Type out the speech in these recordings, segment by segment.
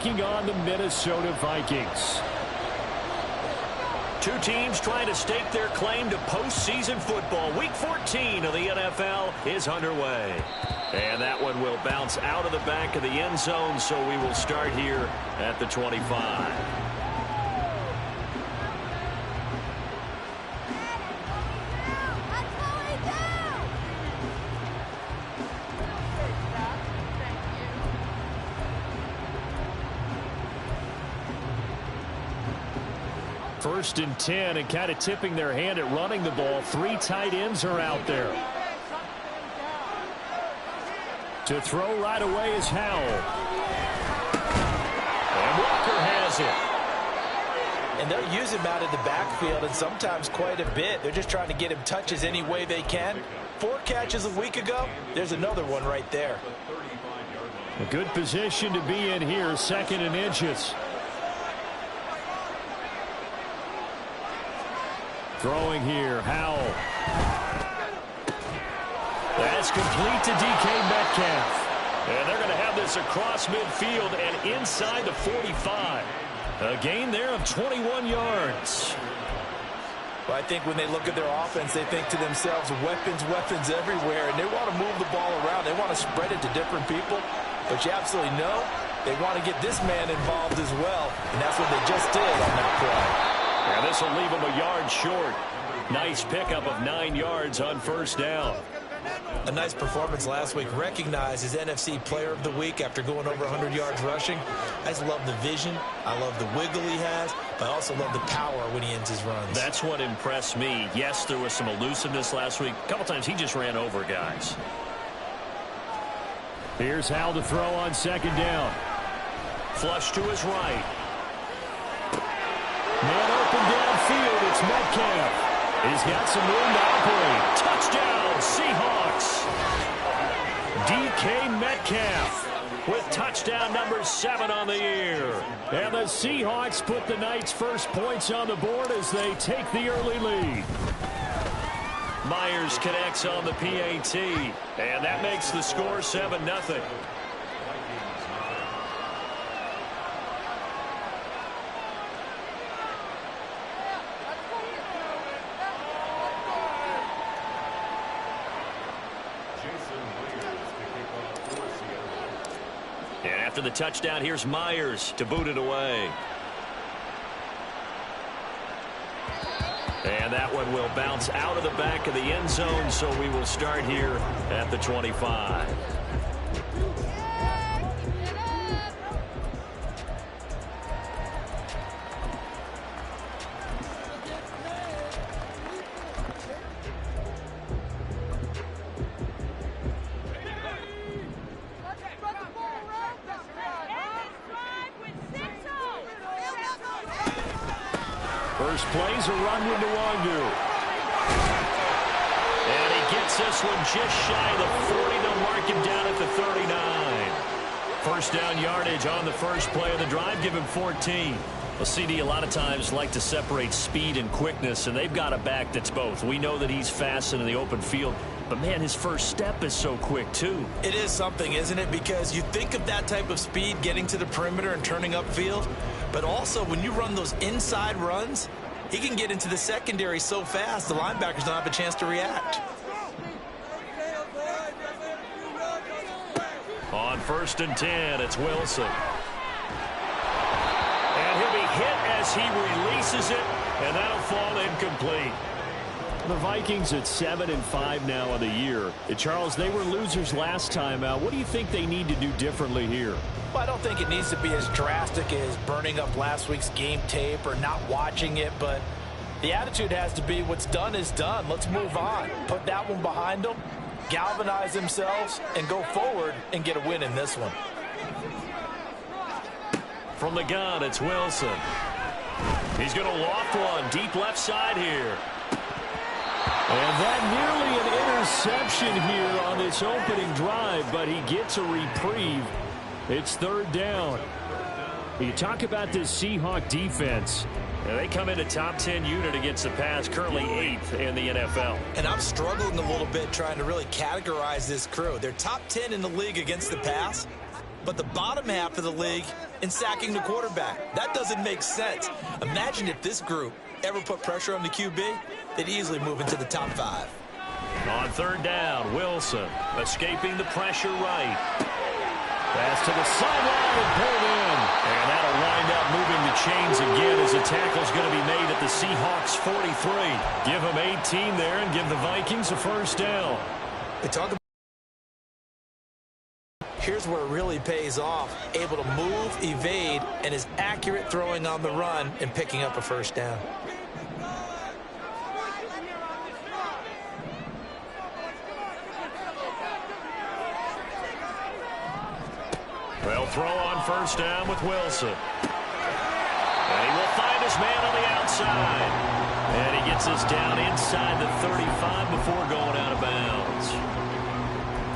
taking on the Minnesota Vikings. Two teams trying to stake their claim to postseason football. Week 14 of the NFL is underway. And that one will bounce out of the back of the end zone, so we will start here at the 25. First and 10, and kind of tipping their hand at running the ball. Three tight ends are out there. To throw right away is Howell. And Walker has it. And they'll use him out in the backfield, and sometimes quite a bit. They're just trying to get him touches any way they can. 4 catches a week ago. There's another one right there. A good position to be in here, 2nd and inches. Throwing here, Howell. That's complete to DK Metcalf. And they're going to have this across midfield and inside the 45. A gain there of 21 yards. Well, I think when they look at their offense, they think to themselves, weapons everywhere, and they want to move the ball around. They want to spread it to different people. But you absolutely know they want to get this man involved as well, and that's what they just did on that play. And this will leave him a yard short. Nice pickup of 9 yards on first down. A nice performance last week. Recognized as NFC Player of the Week after going over 100 yards rushing. I just love the vision. I love the wiggle he has. But I also love the power when he ends his runs. That's what impressed me. Yes, there was some elusiveness last week. A couple times he just ran over guys. Here's Howell to throw on 2nd down. Flush to his right. Man open downfield, it's Metcalf. He's got some room to operate. Touchdown, Seahawks. DK Metcalf with touchdown number 7 on the year. And the Seahawks put the night's first points on the board as they take the early lead. Myers connects on the PAT, and that makes the score 7-0. And after the touchdown, here's Myers to boot it away. And that one will bounce out of the back of the end zone, so we will start here at the 25. First play's a run with Nwangu. And he gets this one just shy of the 40. They'll mark him down at the 39. First down yardage on the first play of the drive. Give him 14. Well, CD a lot of times like to separate speed and quickness, and they've got a back that's both. We know that he's fast in the open field, but, man, his first step is so quick, too. It is something, isn't it? Because you think of that type of speed getting to the perimeter and turning upfield, but also when you run those inside runs, he can get into the secondary so fast the linebackers don't have a chance to react. On 1st and 10, it's Wilson. And he'll be hit as he releases it, and that'll fall incomplete. The Vikings at 7-5 now on the year. Charles, they were losers last time out. What do you think they need to do differently here? Well, I don't think it needs to be as drastic as burning up last week's game tape or not watching it, but the attitude has to be what's done is done. Let's move on. Put that one behind them, galvanize themselves, and go forward and get a win in this one. From the gun, it's Wilson. He's going to loft one deep left side here. And that nearly an interception here on this opening drive, but he gets a reprieve. It's 3rd down. You talk about this Seahawk defense. And they come into top 10 unit against the pass, currently 8th in the NFL. And I'm struggling a little bit trying to really categorize this crew. They're top 10 in the league against the pass, but the bottom half of the league in sacking the quarterback. That doesn't make sense. Imagine if this group ever put pressure on the QB, they'd easily move into the top 5. On third down, Wilson escaping the pressure right. Pass to the sideline and pulled in. And that'll wind up moving the chains again as the tackle's going to be made at the Seahawks 43. Give them 18 there and give the Vikings a first down. They talk about here's where it really pays off. Able to move, evade, and is accurate throwing on the run and picking up a first down. They'll throw on first down with Wilson. And he will find his man on the outside. And he gets this down inside the 35 before going out of bounds.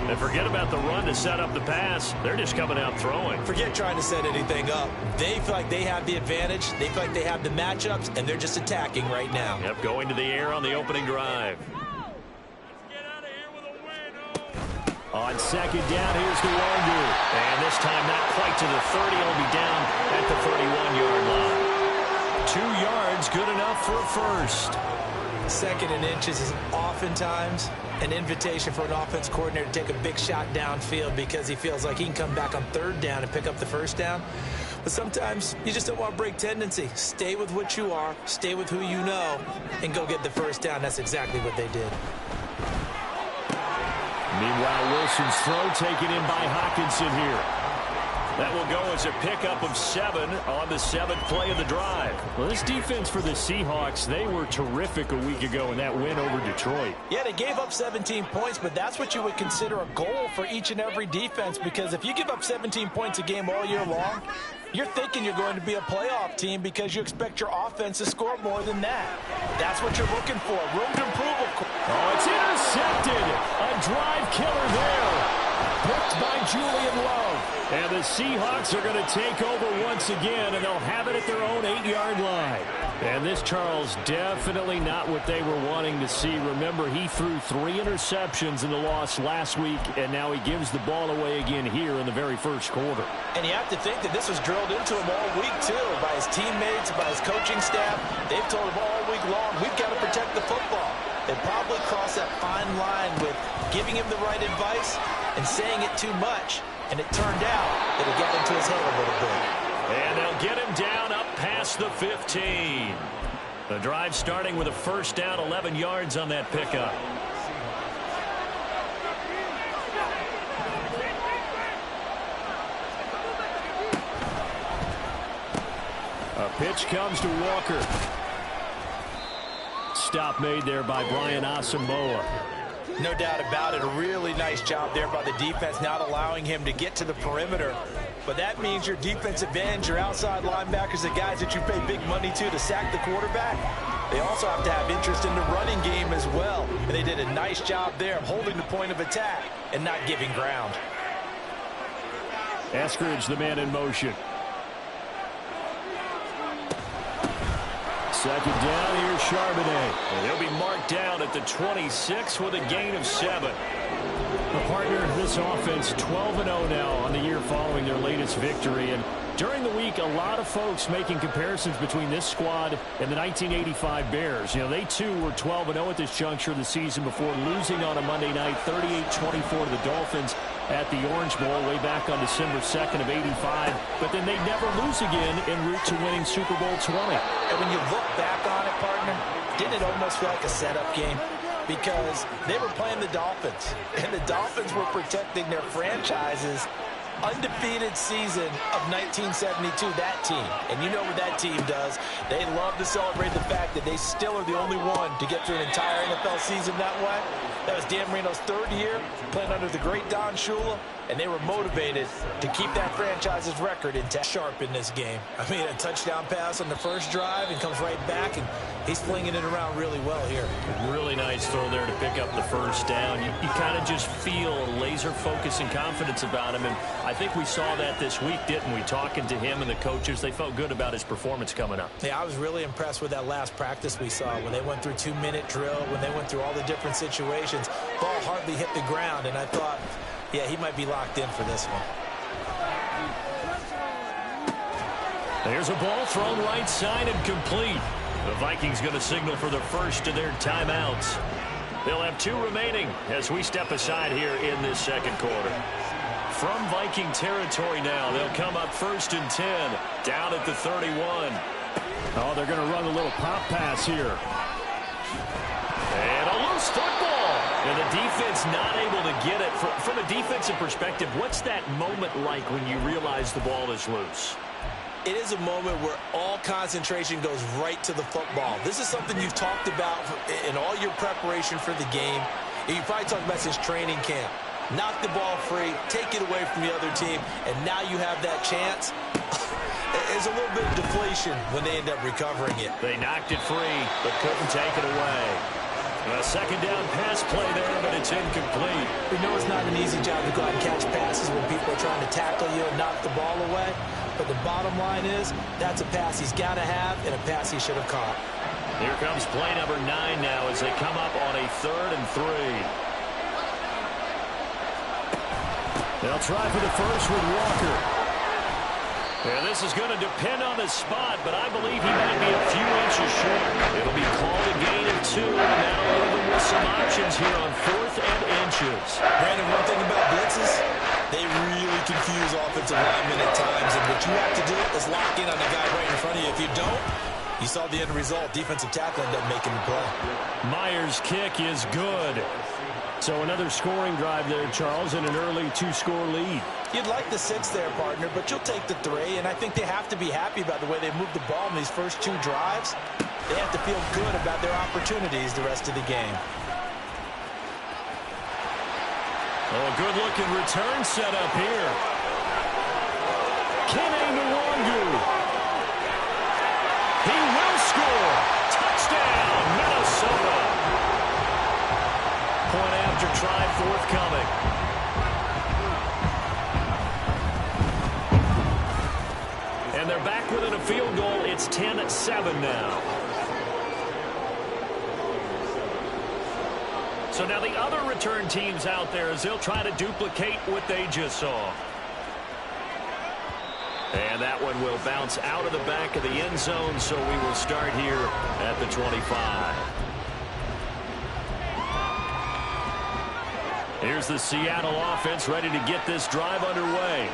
And forget about the run to set up the pass. They're just coming out throwing. Forget trying to set anything up. They feel like they have the advantage. They feel like they have the matchups, and they're just attacking right now. Yep, going to the air on the opening drive. On second down, here's the Wonder. And this time not quite to the 30. It'll be down at the 31-yard line. 2 yards, good enough for a first. Second and inches is oftentimes an invitation for an offense coordinator to take a big shot downfield because he feels like he can come back on third down and pick up the first down. But sometimes you just don't want to break tendency. Stay with what you are, stay with who you know, and go get the first down. That's exactly what they did. Meanwhile, Wilson's throw taken in by Hockenson here. That will go as a pickup of 7 on the 7th play of the drive. Well, this defense for the Seahawks, they were terrific a week ago in that win over Detroit. Yeah, they gave up 17 points, but that's what you would consider a goal for each and every defense, because if you give up 17 points a game all year long, you're thinking you're going to be a playoff team because you expect your offense to score more than that. That's what you're looking for. Room to improve, of course. Oh, it's intercepted. A drive killer there. Picked by Julian Love. And the Seahawks are going to take over once again, and they'll have it at their own 8-yard line. And this, Charles, definitely not what they were wanting to see. Remember, he threw 3 interceptions in the loss last week, and now he gives the ball away again here in the very first quarter. And you have to think that this was drilled into him all week, too, by his teammates, by his coaching staff. They've told him all week long, we've got to protect the football. They probably crossed that fine line with giving him the right advice and saying it too much. And it turned out that it got into his head a little bit. And they'll get him down up past the 15. The drive starting with a first down, 11 yards on that pickup. A pitch comes to Walker. Stop made there by Brian Asamoah. No doubt about it. A really nice job there by the defense, not allowing him to get to the perimeter. But that means your defensive ends, your outside linebackers, the guys that you pay big money to sack the quarterback, they also have to have interest in the running game as well. And they did a nice job there of holding the point of attack and not giving ground. Eskridge, the man in motion. Second down, here's Charbonnet. And he'll be marked down at the 26 with a gain of 7. A partner, this offense 12-0 now on the year following their latest victory. And during the week, a lot of folks making comparisons between this squad and the 1985 Bears. You know, they too were 12-0 at this juncture of the season before losing on a Monday night 38-24 to the Dolphins at the Orange Bowl way back on December 2nd of 85. But then they never lose again en route to winning Super Bowl 20. And when you look back on it, partner, didn't it almost feel like a setup game? Because they were playing the Dolphins, and the Dolphins were protecting their franchise's undefeated season of 1972, that team. And you know what that team does. They love to celebrate the fact that they still are the only one to get through an entire NFL season that way. That was Dan Marino's 3rd year, playing under the great Don Shula, and they were motivated to keep that franchise's record intact. Sharp in this game. I mean, a touchdown pass on the first drive and comes right back, and he's flinging it around really well here. Really nice throw there to pick up the first down. You kind of just feel a laser focus and confidence about him, and I think we saw that this week, didn't we? Talking to him and the coaches, they felt good about his performance coming up. Yeah, I was really impressed with that last practice we saw when they went through 2-minute drill, when they went through all the different situations. Ball hardly hit the ground, and I thought, yeah, he might be locked in for this one. There's a ball thrown right side and complete. The Vikings going to signal for the first of their timeouts. They'll have 2 remaining as we step aside here in this second quarter. From Viking territory now, they'll come up 1st and 10, down at the 31. Oh, they're going to run a little pop pass here. And a loose football. And the defense not able to get it. From a defensive perspective, what's that moment like when you realize the ball is loose? It is a moment where all concentration goes right to the football. This is something you've talked about in all your preparation for the game. And you probably talked about since training camp. Knock the ball free, take it away from the other team, and now you have that chance. There's a little bit of deflation when they end up recovering it. They knocked it free, but couldn't take it away. A second down pass play there, but it's incomplete. We know it's not an easy job to go out and catch passes when people are trying to tackle you and knock the ball away. But the bottom line is, that's a pass he's got to have and a pass he should have caught. Here comes play number 9 now as they come up on a 3rd and 3. They'll try for the first with Walker. Yeah, this is going to depend on the spot, but I believe he might be a few inches short. It'll be called a gain of 2, and that'll leave him with some options here on 4th and inches. Brandon, one thing about blitzes, they really confuse offensive linemen at times, and what you have to do is lock in on the guy right in front of you. If you don't, you saw the end result. Defensive tackle ended up making the play. Myers' kick is good. So another scoring drive there, Charles, and an early 2-score lead. You'd like the 6 there, partner, but you'll take the 3, and I think they have to be happy about the way they moved the ball in these first 2 drives. They have to feel good about their opportunities the rest of the game. Oh, good-looking return set up here. Kene Nwangu. He will score. Touchdown, Minnesota. Point after try forthcoming. And they're back within a field goal. It's 10-7 now. So now the other return teams out there as they'll try to duplicate what they just saw. And that one will bounce out of the back of the end zone, so we will start here at the 25. Here's the Seattle offense ready to get this drive underway.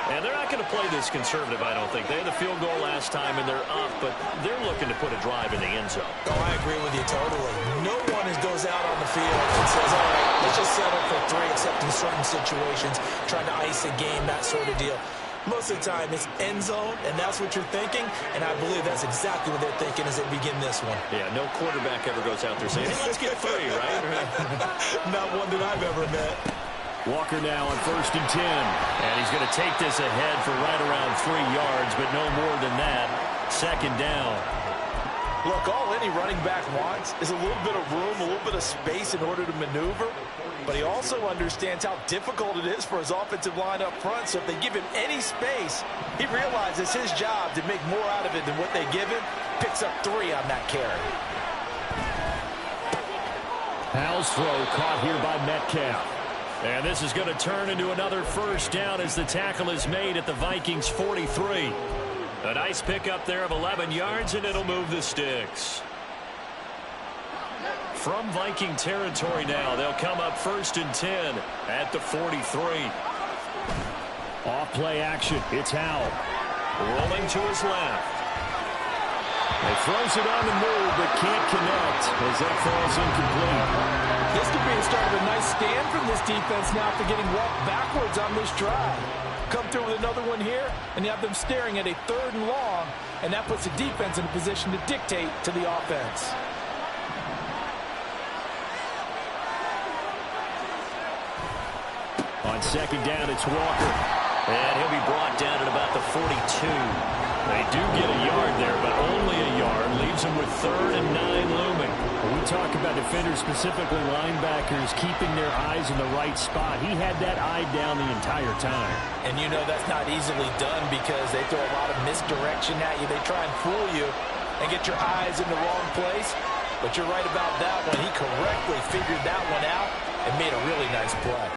And they're not going to play this conservative, I don't think. They had the field goal last time, and they're up, but they're looking to put a drive in the end zone. Oh, I agree with you totally. No one goes out on the field and says, all right, let's just settle for 3, except in certain situations, trying to ice a game, that sort of deal. Most of the time, it's end zone, and that's what you're thinking, and I believe that's exactly what they're thinking as they begin this one. Yeah, no quarterback ever goes out there saying, hey, let's get 3, right? Not one that I've ever met. Walker now on 1st and 10. And he's going to take this ahead for right around 3 yards, but no more than that. 2nd down. Look, all any running back wants is a little bit of room, a little bit of space in order to maneuver. But he also understands how difficult it is for his offensive line up front. So if they give him any space, he realizes his job to make more out of it than what they give him. Picks up 3 on that carry. Howell's throw caught here by Metcalf. And this is going to turn into another 1st down as the tackle is made at the Vikings 43. A nice pickup there of 11 yards, and it'll move the sticks. From Viking territory now, they'll come up 1st and 10 at the 43. Off play action. It's Howell. Rolling to his left. He throws it on the move, but can't connect as that falls incomplete. This could be the start of a nice stand from this defense now for getting walked backwards on this drive. Come through with another one here, and you have them staring at a 3rd and long, and that puts the defense in a position to dictate to the offense. On 2nd down, it's Walker. And he'll be brought down at about the 42. They do get a yard there, but only a yard. Leaves them with 3rd and 9 looming. When we talk about defenders, specifically linebackers, keeping their eyes in the right spot, he had that eye down the entire time. And you know that's not easily done because they throw a lot of misdirection at you. They try and fool you and get your eyes in the wrong place. But you're right about that one. He correctly figured that one out and made a really nice play.